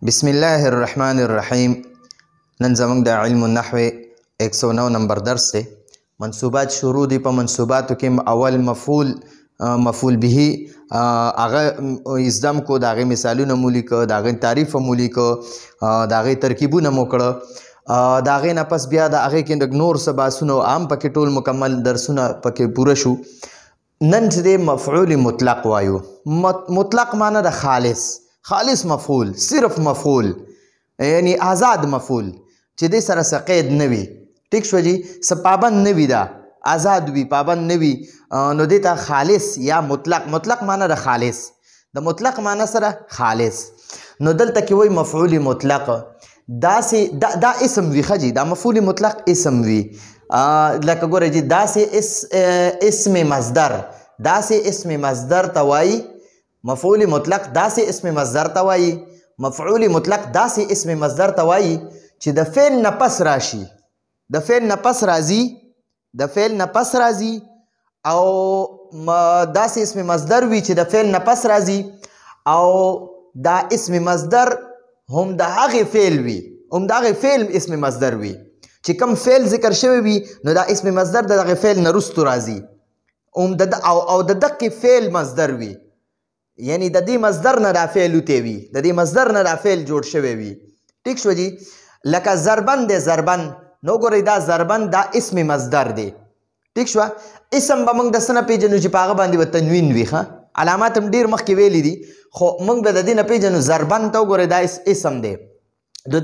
بسم الله الرحمن الرحیم. نن زمونږ د علم النحو 109 نمبر درس دی. منصوبات شروع دي. په منصوباتو کې اول مفعول به هغه ازدم کو، د هغې مثالونه مو لیکه، د هغې تعریف مو لیکه، د هغې ترکیبونه مو کړه، د هغې نه پس بیا د هغې کې نور څه بحثونه هم پکې ټول مکمل درسونه پکې پوره شو. نن چې دی مفعول مطلق وایو. مطلق معنی د خالص مفعول، صرف مفعول یعنی آزاد مفعول چې دې سره څه قید نه وي. ټیک شو جي، څه پابند نه وي، دا آزاد وي، پابند نه وي، نو دې ته خالص یا مطلق معنی د خالص، د مطلق معنی سره خالص. نو دلته کې وایي مفعول مطلق دا اسم وي. ښه جي، دا مفعول مطلق اسم وي. لکه ګوره جي، داسې اسم مصدر، داسې اسم مصدر ته وایي مفعول مطلق. داسې اسم مصدر ته وایي مفعول مطلق. داسې اسم مصدر ته وایي چې د فعل نه پس راشي، د فعل نه پس راځي، د فعل نه پس راځي، او داسې اسم مصدر وي چې د فعل نه پس راځي، او دا اسم مصدر هم د هغې فعل وي، هم د هغې فعل اسم مصدر وي چې کوم فعل ذکر شوی وي، نو دا اسم مصدر د دغې فعل نه وروستو راځي، او د دقې فعل مصدر وي. یعنی د دې مصدر نه دا فعل وتی وي، د دې مصدر نه دا فعل جوړ شوی وي. ټیک شو جي. لکه ضربن دی، ضربن. نو ګورئ دا ضربن دا اسم مصدر دی. ټیک شوه. اسم به موږ د څه نه پیژنو چې په هغه باندې به تنوین وي. ښه، علامات هم ډېر مخکې ویلي دي، خو موږ به د دې نه پیژنو ضربن ته وګورئ دا اسم دی،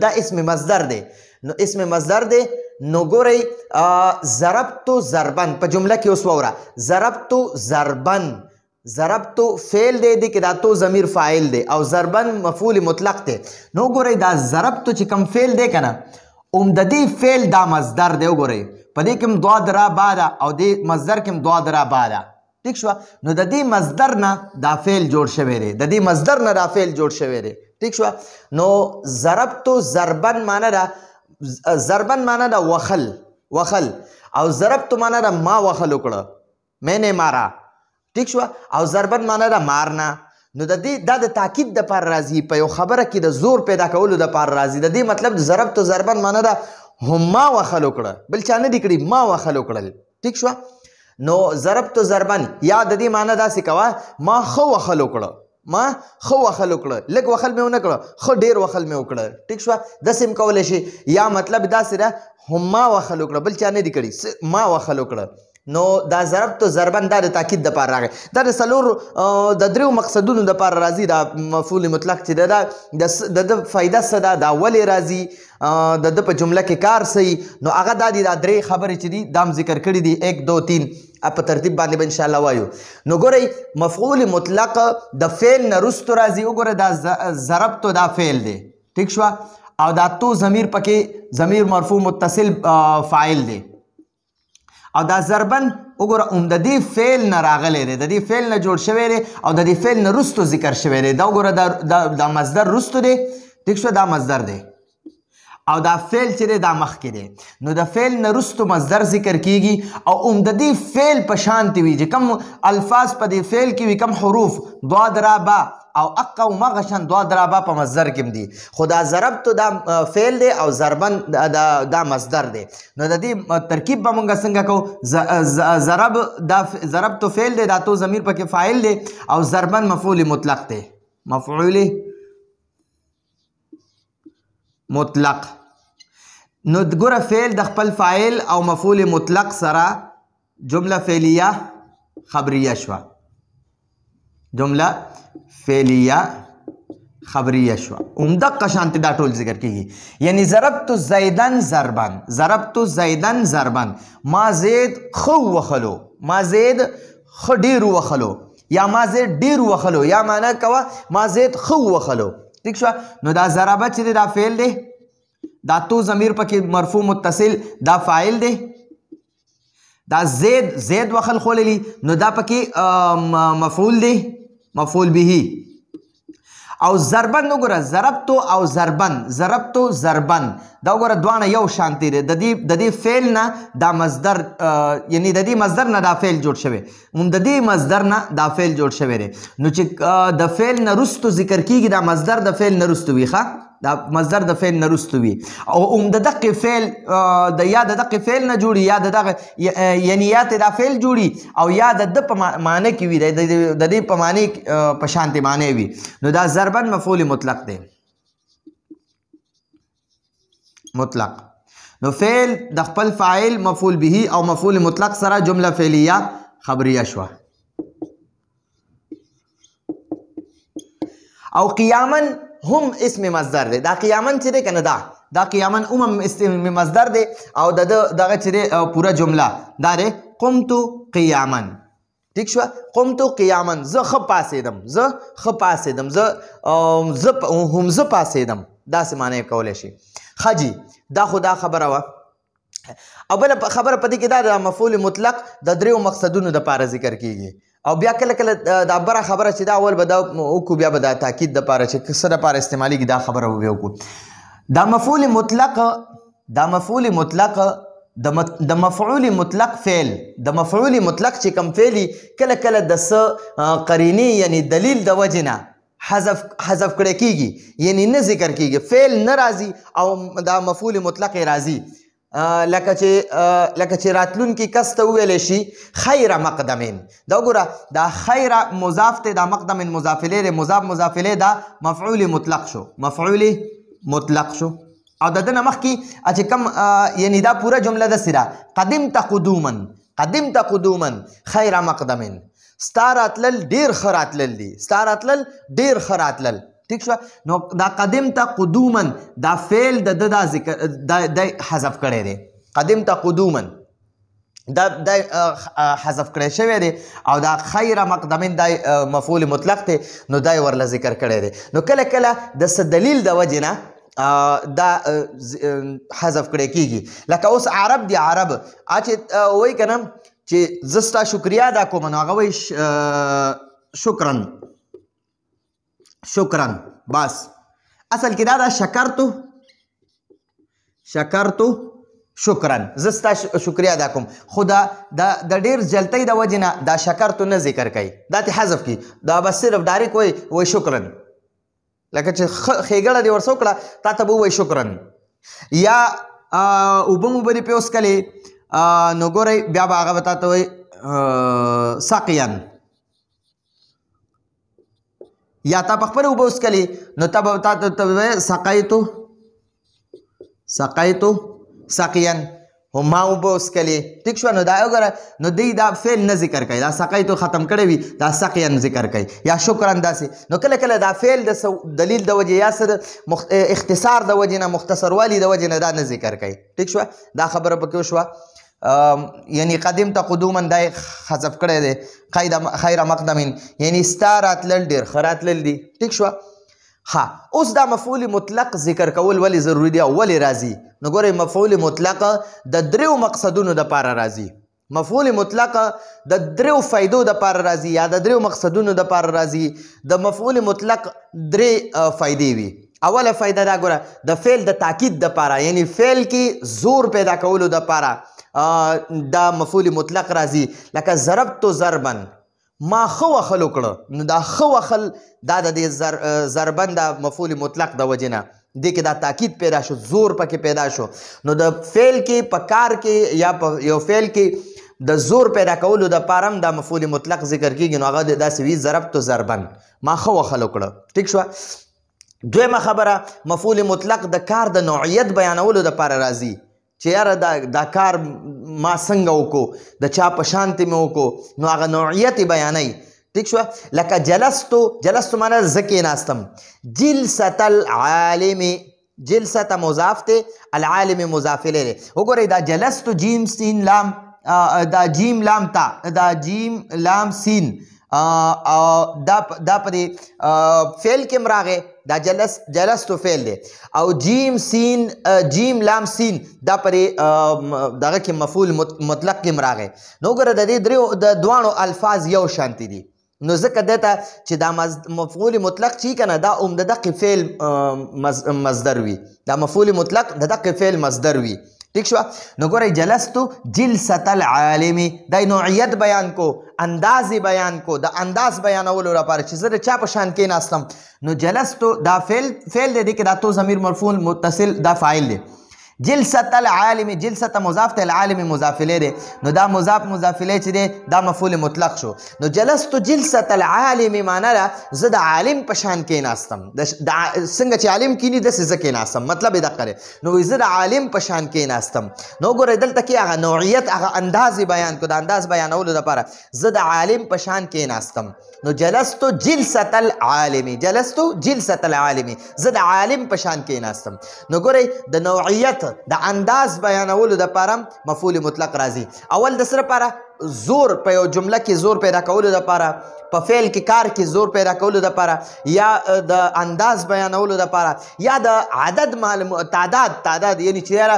دا اسم مصدر دی. نو اسم مصدر دی. نو ګورئ ضربتو ضربن په جمله کې اوس واوره. ضربتو ضربن، ضربتو فعل دی، دی کې دا تو ضمیر فاعل دی، او ضربن مفعول مطلق دی. نو ګورئ دا ضربتو چې کوم فعل دی که نه، د دې فعل دا مصدر دی. وګورئ په دې کې هم دوه درا با ده، او دې مصدر کې هم دوه درا با ده. ټیک شوه. نو د دې مصدر نه دا فعل جوړ شوی دی، د دې مصدر نه دا فعل جوړ شوی دی. ټیک شوه. نو ضربتو ضربن معنی ده، ضربن معنی ده وخل، او ضربتو معنی ده ما وخل وکړه، میں نے مارا. ټیک شوه. او ضربن معنی ده مارنا. نو د دې دا د تاکید دپاره راځي، په یو خبره کې د زور پیدا کولو دپاره راځي. د دې مطلب ضربتو ضربن معنی ده هم ما وخل وکړه، بل چا نه دي کړي، ما وخل وکړل. ټیک شوه. نو ضربتو ضربن یا د دې معنی داسې کوه ما ښه وخل وکړه، ما ښه وخل وکړه، لږ وخل مې ونه کړه، ښه ډېر وخل مې وکړه. ټیک شوه. داسې هم کولی شي. یا مطلب داسې ده هم ما وخل وکړه، بل چا نه دي کړي، ما وخل وکړه. نو دا ضربتو ضربن دا د تاکید دپاره راغی. دا د څلورو د دریو مقصدونو دپاره راځي. دا مفعول مطلق چې ده د ده فایده څه ده، دا ولې راځي، د ده په جمله کې کار څه، نو هغه دا دي. دا درې خبرې چې دي دا هم ذکر کړي دي، 1 2 3 په ترتیب باندې به انشاءالله وایو. نو ګورئ مفعول مطلق د فعل نه وروستو راځي. وګوره دا ضربتو دا فعل دی. ټیک شوه. او دا تو ضمیر پکې ضمیر مرفوع متصل فاعل دی. او دا ضربن وګوره د دې فعل نه راغلی دی، د دې فعل نه جوړ شوی دی، او د دې فعل نه وروستو ذکر شوی دی. دا وګوره دا مصدر وروستو دی. ټیک شوه. دا مصدر دی، او دا فعل چې دی دا مخکې دی. نو د فعل نه وروستو مصدر ذکر کیږي، او د دې فعل په شانتې وي چې کوم الفاظ په دې فعل کې وي، کوم حروف دوه درا با او اقا و مغه شان دوه درا با په مصدر کې دي. خو دا ضربتو دا فعل دی، او ضربن دا مصدر دی. نو د دې ترکیب به مونږ څنګه کوو؟ ضربتو فعل دی، دا تو ضمیر پکې فاعل دی، او ضربن مفعول مطلق دی، مفعول مطلق. نو ګوره فعل د خپل فاعل او مفعول مطلق سره جمله فعلیه خبریه شوه، جمله فعلیه خبریه شوه. همدغه شانتې دا ټول ذکر کیږي. یعنی ضربتو زیدن ضربن، ضربتو زیدن ضربن، ما زید ښه وخلو، ما زید ښه ډېر وخلو، یا ما زید ډېر وخلو، یا معنی کوه ما زید ښه وخلو. ٹھیک شو. نو دا ضربه چې دی دا فعل دی، دا تو ضمیر پکې مرفوع متصل دا فاعل دی، دا زید وخل خوړلی، نو دا پکې مفعول دی، مفعول به. او ضربن وګوره ضربتو او ضربن، ضربتو ضربن دا وګوره دواړه یو شانتي دي. د دې فعل نه دا مصدر، یعنی د دې مصدر نه دا فعل جوړ شوی، د دې مصدر نه دا فعل جوړ شوی دی. نو چې د فعل نه وروستو ذکر کیږي دا مصدر د فعل نه وروستو وي. ښه دا مصدر د فعل نه وروسته وي او د دقې فعل د یا د دقې فعل نه جوړي یا د دغه یعنی یا ته دا فعل جوړي او یا د په معنی کې وي د دې په معنی په شانتې معنی وي نو دا ضربا مفعول مطلق دی مطلق نو فعل د خپل فاعل مفعول به او مفعول مطلق سره جمله فعلیه خبریه شوه او قیاما هم اسم مصدر دی دا قیاما چې دی کنه دا قیاما هم اسم مصدر دی او دغه چې دی پوره جمله دا دی قمت قیاما ٹھیک شو قمت قیاما زه ښه پاڅېدم زه پاڅېدم داسې معنی کولی شي ښه جي دا خو دا خبره وه او بله خبره په دې کې دا د مفعول مطلق د دریو مقصدونو دپاره ذکر کیږي او بیا کله کله دا بره خبره چې دا اول به دا وکړو بیا به دا تاکید دپاره چې څه دپاره استعمالیږي دا خبره به بیا وکړو دا مفعول مطلق د مفعول مطلق فعل د مفعول مطلق چې کوم فعلي کله کله د څه قرینې یعنی دلیل د وجې نه حذف کړی کیږي یعنی نه ذکر کیږي فعل نه راځي او دا مفعول مطلق راځي لکه چې راتلونکي کس ته وویلی شي خیر مقدمین دا وګوره دا خیر مضاف دی دا مقدمین مضاف الیه دی مضاف الیه دا مفعول مطلق شو او د ده نه مخکې چې کوم یعنی دا پوره جمله داسې ده قدمت قدوما خیر مقدمین ستا راتلل ډېر ښه راتلل ٹھیک شو نو دا قدمت قدوما دا فعل د حذف کړی دی قدمت قدوما دا حذف کړی شوی دی او دا خیر مقدمین دا مفعول مطلق دی نو دا ورله ذکر کړی دی نو کله کله د څه دلیل د وجې نه دا حذف کړی کیږي لکه اوس عرب دی عرب چې وایي که نه چې زه ستا شکریا ادا کوم نو هغه وایي شکرا بس اصل کې دا شکرتو شکرا زه ستا شکریا ادا کوم خو دا د ډېر جلتۍ د وجې نه دا شکرتو نه ذکر کوي دا ته حذف کړي دا بس صرف ډایرک وایي شکرا لکه چې ښېګړه دې ورڅه وکړه تا ته به ووایي شکرا یا اوبه مو به دې پې وڅښلې نو ګورئ بیا به هغه به تا ته وایي ساقیان یا تا په خپله اوبه وڅښلې نو تا به ته وایي سقیتو ساقیان ما اوبه وڅښلې ټیک شوه نو دا وګوره نو دوی دا فعل نه ذکر کوي دا سقیتو ختم کړی وي دا سقیان ذکر کوي یا شکرا داسې نو کله کله دا فعل د دلیل د وجې یا څه اختصار د وجې نه مختصروالي د وجې نه دا نه ذکر کوي ټیک شوه دا خبره پکې وشوه یعنی قدمت قدوما دا حذف کړی دی خیر مقدمین یعنی ستا راتلل ډېر ښه راتلل دي ټیک شوه ها اوس دا مفعول مطلق ذکر کول ولې ضروري دی او ولې راځي نو ګورئ مفعول مطلق د دریو مقصدونو دپاره راځي مفعول مطلق د دریو فایدو دپاره راځي یا د دریو مقصدونو دپاره راځي د مفعول مطلق درې فایدې وي اوله فایده دا ګوره د فعل د تاکید دپاره یعنی فعل کې زور پیدا کولو دپاره دا مفعول مطلق راځي لکه ضربتو ضربا ما ښه وخل وکړه نو دا ښه وخل دا د دې ضربن دا مفعول مطلق د وجې نه دې کې دا تاکید پیدا شو زور پکې پیدا شو نو د فعل کې په کار کې یا په یو فعل کې د زور پیدا کولو دپاره هم دا مفعول مطلق ذکر کېږي نو هغه داسې وي ضربتو ضربن ما ښه وخل وکړه ټیک شوه دویمه خبره مفعول مطلق د کار د نوعیت بیانولو دپاره راځي چې یاره دا کار ما څنګه وکړو د چا په شانتې مې وکړو نو هغه نوعیت یې بیانوي ټیک شوه لکه جلستو معنی زه کېناستم جلست العالم جلست مضاف دی العالم مضاف الیه دی وګورئ دا جلستو جیم سین لام دا جیم لام تا دا جیم لام سین دا پرې فعل کې راغی دا جلستو فعل دی او جیم لام سین دا پرې دغه کې مفعول مطلق کې راغی نو وګوره د دې د دواړو الفاظ یو شانتي دي نو ځکه دته چې دا مفعول مطلق چې که نه دا د دقې فعل مصدر وي دا مفعول مطلق د دقې فعل مصدر وي ٹھیک شو. نو ګورئ جلستو جلسة العالم دا نوعیت بیان کو، انداز بیان کو، د انداز بیانولو لپاره چې زه د چا په شان کېناستم. نو جلستو دا فعل دی کې دا تو ضمیر مرفوع متصل دا فاعل دی. جلسة العالم، جلسة مضاف ته، العالم مضاف الیه دی. نو دا مضاف الیه چې دی دا مفعول مطلق شو. نو جلستو جلسة العالم معنا ده زه د عالم په شان کېناستم. څنګه چې عالم کینی داسې زه کېناستم، مطلب یې دقه دی. نو زه د عالم په شان کېناستم. نو ګورئ دلته کې هغه نوعیت هغه انداز بیان کو، د انداز بیانولو دپاره زه د عالم په شان کېناستم. نو جلستو جلسة العالم، جلستو جلسة العالم زه د عالم په شان کېناستم. نو ګورئ د نوعیت د انداز بیانولو دپاره مفعول مطلق راځي. اول د څه لپاره؟ زور په یو جمله کې زور پیدا کولو دپاره، په فعل کې کار کې زور پیدا کولو دپاره، یا د انداز بیانولو دپاره، یا د عدد تعداد یعنی چې یاره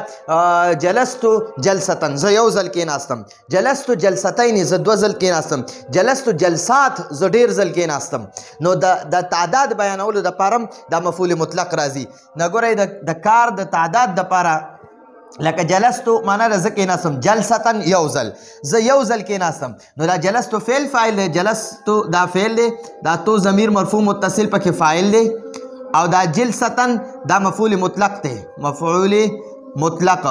جلستو جلستن زه یو ځل کېناستم، جلستو جلستین زه دوه ځل کېناستم، جلستو جلسات زه ډېر ځل کېناستم. نو د تعداد بیانولو دپاره دا مفعول مطلق راځي. نو ګورئ د کار د تعداد دپاره لکه جلستو معنا ده زه کېناستم، جلستن یو ځل، زه یو ځل کېناستم. نو دا جلستو فعل فاعل دی، جلستو دا فعل دی، دا تو ضمیر مرفوع متصل پکې فاعل دی، او دا جلستن دا مفعول مطلق دی، مفعول مطلق.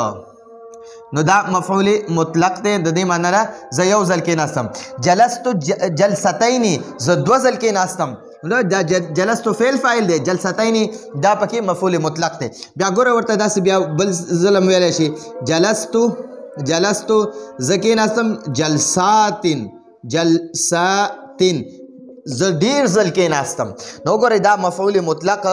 نو دا مفعول مطلق دی، د دې معنا ده زه یو ځل کېناستم. جلستو جلستین زه دوه ځل کېناستم. دا جلستو فعل فاعل دی، جلستین دا پکې مفعول مطلق دی. بیا ګوره ورته داسې بیا بل ظلم ویلی شي، جلستو زه کېناستم، جلساتن زه ډېر ځل کېناستم. نو وګورئ دا مفعول مطلق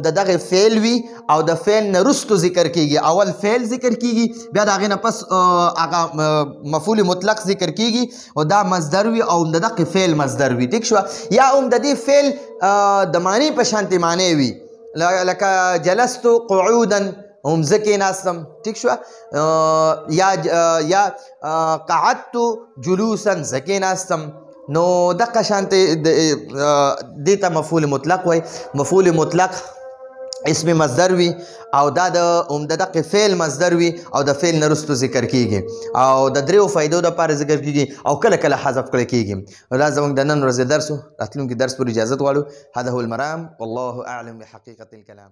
د دغې فعل وي او د فعل نه وروستو ذکر کېږي. اول فعل ذکر کېږي، بیا د هغې نه پس هغه مفعول مطلق ذکر کېږي او دا مصدر وي او د دغې فعل مصدر وي. ټیک شوه. یا هم د دې فعل د معنی په شانتې معنی وي، لکه جلستو قعودا هم زه کېناستم. ټیک شوه. یا قعدتو جلوسا زه کېناستم. نو دغه شانتې دې ته مفعول مطلق وایي. مفعول مطلق اسم مصدر وي او دا د دغې فعل مصدر وي او د فعل نه وروستو ذکر کېږي او د دریو فایدو دپاره ذکر کېږي او کله کله حذف کړی کېږي. دا زموږ د نن ورځې درس و. راتلونکي درس پورې اجازت غواړو. هذا هو المرام والله اعلم بحقیقة الکلام.